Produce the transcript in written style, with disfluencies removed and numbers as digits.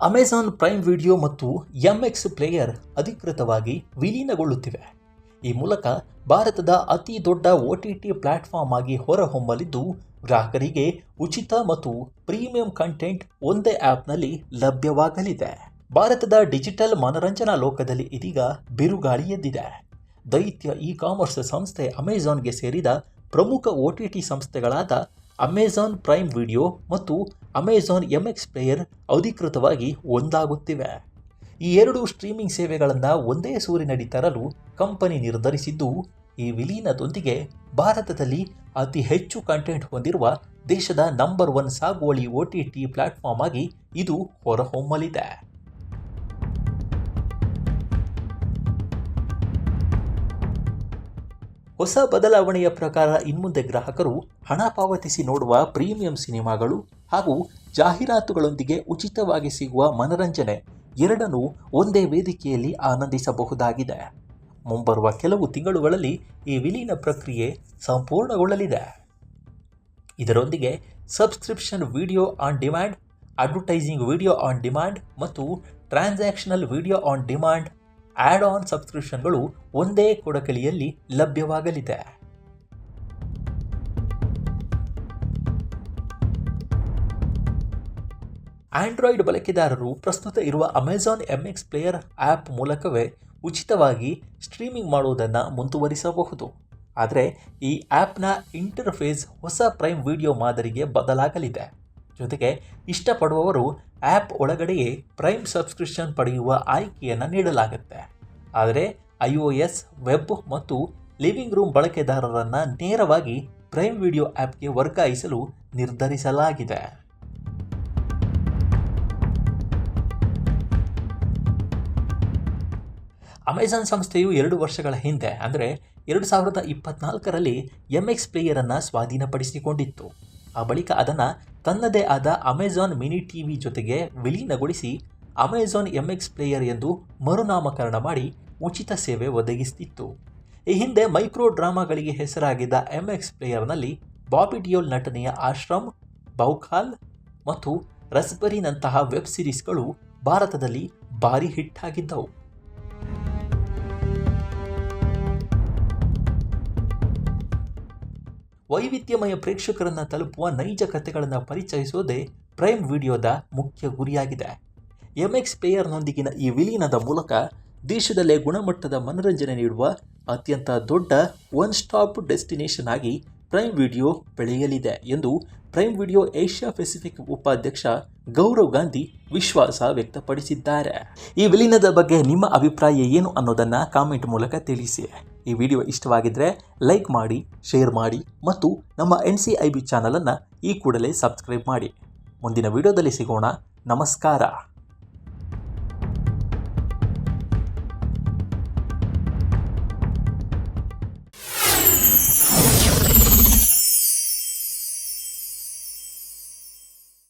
Amazon prime video ಮತ್ತು ಎಂಎಕ್ಸ್ player ಅಧಿಕೃತವಾಗಿ ವಿಲೀನಗೊಳ್ಳುತ್ತಿವೆ. ಈ ಮೂಲಕ ಭಾರತದ ಅತಿ ದೊಡ್ಡ OTT ಪ್ಲಾಟ್ಫಾರ್ಮ್ ಆಗಿ ಹೊರಹೊಮ್ಮಲಿದ್ದು, ಗ್ರಾಹಕರಿಗೆ ಉಚಿತ ಮತ್ತು ಪ್ರೀಮಿಯಂ ಕಂಟೆಂಟ್ ಒಂದೇ ಆ್ಯಪ್ನಲ್ಲಿ ಲಭ್ಯವಾಗಲಿದೆ. ಭಾರತದ ಡಿಜಿಟಲ್ ಮನರಂಜನಾ ಲೋಕದಲ್ಲಿ ಇದೀಗ ಬಿರುಗಾಳಿ ಎದ್ದಿದೆ. ದೈತ್ಯ ಇ-ಕಾಮರ್ಸ್ ಸಂಸ್ಥೆ ಅಮೆಜಾನ್ಗೆ ಸೇರಿದ ಪ್ರಮುಖ OTT ಸಂಸ್ಥೆಗಳಾದ ಅಮೆಜಾನ್ ಪ್ರೈಮ್ ವಿಡಿಯೋ ಮತ್ತು ಅಮೆಜಾನ್ ಎಂಎಕ್ಸ್ ಪ್ಲೇಯರ್ ಅಧಿಕೃತವಾಗಿ ಒಂದಾಗುತ್ತಿವೆ. ಈ ಎರಡು ಸ್ಟ್ರೀಮಿಂಗ್ ಸೇವೆಗಳನ್ನು ಒಂದೇ ಸೂರಿನಡಿ ತರಲು ಕಂಪನಿ ನಿರ್ಧರಿಸಿದ್ದು, ಈ ವಿಲೀನದೊಂದಿಗೆ ಭಾರತದಲ್ಲಿ ಅತಿ ಹೆಚ್ಚು ಕಂಟೆಂಟ್ ಹೊಂದಿರುವ ದೇಶದ ನಂಬರ್ 1 ಸಾಗುವಳಿ OTT ಪ್ಲಾಟ್ಫಾರ್ಮ್ ಆಗಿ ಇದು ಹೊರಹೊಮ್ಮಲಿದೆ. ಹೊಸ ಬದಲಾವಣೆಯ ಪ್ರಕಾರ ಇನ್ಮುಂದೆ ಗ್ರಾಹಕರು ಹಣ ಪಾವತಿಸಿ ನೋಡುವ ಪ್ರೀಮಿಯಂ ಸಿನಿಮಾಗಳು ಹಾಗೂ ಜಾಹೀರಾತುಗಳೊಂದಿಗೆ ಉಚಿತವಾಗಿ ಸಿಗುವ ಮನರಂಜನೆ ಎರಡನ್ನೂ ಒಂದೇ ವೇದಿಕೆಯಲ್ಲಿ ಆನಂದಿಸಬಹುದಾಗಿದೆ. ಮುಂಬರುವ ಕೆಲವು ತಿಂಗಳುಗಳಲ್ಲಿ ಈ ವಿಲೀನ ಪ್ರಕ್ರಿಯೆ ಸಂಪೂರ್ಣಗೊಳ್ಳಲಿದೆ. ಇದರೊಂದಿಗೆ subscription video on demand, advertising video on demand ಮತ್ತು transactional video on demand add on ಸಬ್ಸ್ಕ್ರಿಪ್ಷನ್ಗಳು ಒಂದೇ ಕೊಡಕಲಿಯಲ್ಲಿ ಲಭ್ಯವಾಗಲಿದೆ. ಆಂಡ್ರಾಯ್ಡ್ ಬಳಕೆದಾರರು ಪ್ರಸ್ತುತ ಇರುವ ಅಮೆಜಾನ್ ಎಂಎಕ್ಸ್ ಪ್ಲೇಯರ್ ಆ್ಯಪ್ ಮೂಲಕವೇ ಉಚಿತವಾಗಿ ಸ್ಟ್ರೀಮಿಂಗ್ ಮಾಡುವುದನ್ನು ಮುಂದುವರಿಸಬಹುದು. ಆದರೆ ಈ ಆ್ಯಪ್ನ ಇಂಟರ್ಫೇಸ್ ಹೊಸ ಪ್ರೈಮ್ ವಿಡಿಯೋ ಮಾದರಿಗೆ ಬದಲಾಗಲಿದೆ. ಜೊತೆಗೆ ಇಷ್ಟಪಡುವವರು ಆ್ಯಪ್ ಒಳಗಡೆಯೇ ಪ್ರೈಮ್ ಸಬ್ಸ್ಕ್ರಿಪ್ಷನ್ ಪಡೆಯುವ ಆಯ್ಕೆಯನ್ನು ನೀಡಲಾಗುತ್ತೆ. ಆದರೆ iOS, ವೆಬ್ ಮತ್ತು ಲಿವಿಂಗ್ ರೂಮ್ ಬಳಕೆದಾರರನ್ನು ನೇರವಾಗಿ ಪ್ರೈಮ್ ವಿಡಿಯೋ ಆ್ಯಪ್ಗೆ ವರ್ಗಾಯಿಸಲು ನಿರ್ಧರಿಸಲಾಗಿದೆ. ಅಮೆಜಾನ್ ಸಂಸ್ಥೆಯು 2 ವರ್ಷಗಳ ಹಿಂದೆ ಅಂದರೆ 2024ರಲ್ಲಿ ಎಂಎಕ್ಸ್ ಪ್ಲೇಯರನ್ನು ಸ್ವಾಧೀನಪಡಿಸಿಕೊಂಡಿತ್ತು. ಆ ಬಳಿಕ ಅದನ್ನು ತನ್ನದೇ ಆದ ಅಮೆಜಾನ್ ಮಿನಿ ಟಿವಿ ಜೊತೆಗೆ ವಿಲೀನಗೊಳಿಸಿ ಅಮೆಜಾನ್ ಎಂಎಕ್ಸ್ ಪ್ಲೇಯರ್ ಎಂದು ಮರುನಾಮಕರಣ ಮಾಡಿ ಉಚಿತ ಸೇವೆ ಒದಗಿಸುತ್ತಿತ್ತು. ಈ ಹಿಂದೆ ಮೈಕ್ರೋ ಡ್ರಾಮಾಗಳಿಗೆ ಹೆಸರಾಗಿದ್ದ ಎಂಎಕ್ಸ್ ಪ್ಲೇಯರ್ನಲ್ಲಿ ಬಾಬಿ ಡಿಯೋಲ್ ನಟನೆಯ ಆಶ್ರಮ್, ಬೌಖಾಲ್ ಮತ್ತು ರಸ್ಬರಿನಂತಹ ವೆಬ್ ಸಿರೀಸ್ಗಳು ಭಾರತದಲ್ಲಿ ಭಾರಿ ಹಿಟ್ ಆಗಿದ್ದವು. ವೈವಿಧ್ಯಮಯ ಪ್ರೇಕ್ಷಕರನ್ನು ತಲುಪುವ ನೈಜ ಕಥೆಗಳನ್ನು ಪರಿಚಯಿಸುವುದೇ ಪ್ರೈಮ್ ವಿಡಿಯೋದ ಮುಖ್ಯ ಗುರಿಯಾಗಿದೆ. ಎಂಎಕ್ಸ್ ಪ್ಲೇಯರ್ನೊಂದಿಗಿನ ಈ ವಿಲೀನದ ಮೂಲಕ ದೇಶದಲ್ಲೇ ಗುಣಮಟ್ಟದ ಮನರಂಜನೆ ನೀಡುವ ಅತ್ಯಂತ ದೊಡ್ಡ ಒನ್ ಸ್ಟಾಪ್ ಡೆಸ್ಟಿನೇಷನ್ ಆಗಿ ಪ್ರೈಮ್ ವಿಡಿಯೋ ಬೆಳೆಯಲಿದೆ ಎಂದು ಪ್ರೈಮ್ ವಿಡಿಯೋ ಏಷ್ಯಾ ಪೆಸಿಫಿಕ್ ಉಪಾಧ್ಯಕ್ಷ ಗೌರವ್ ಗಾಂಧಿ ವಿಶ್ವಾಸ ವ್ಯಕ್ತಪಡಿಸಿದ್ದಾರೆ. ಈ ವಿಲೀನದ ಬಗ್ಗೆ ನಿಮ್ಮ ಅಭಿಪ್ರಾಯ ಏನು ಅನ್ನೋದನ್ನು ಕಾಮೆಂಟ್ ಮೂಲಕ ತಿಳಿಸಿ. ಈ ವಿಡಿಯೋ ಇಷ್ಟವಾಗಿದ್ದರೆ ಲೈಕ್ ಮಾಡಿ, ಶೇರ್ ಮಾಡಿ ಮತ್ತು ನಮ್ಮ NCIB ಚಾನಲನ್ನು ಈ ಕೂಡಲೇ ಸಬ್ಸ್ಕ್ರೈಬ್ ಮಾಡಿ. ಮುಂದಿನ ವಿಡಿಯೋದಲ್ಲಿ ಸಿಗೋಣ. ನಮಸ್ಕಾರ.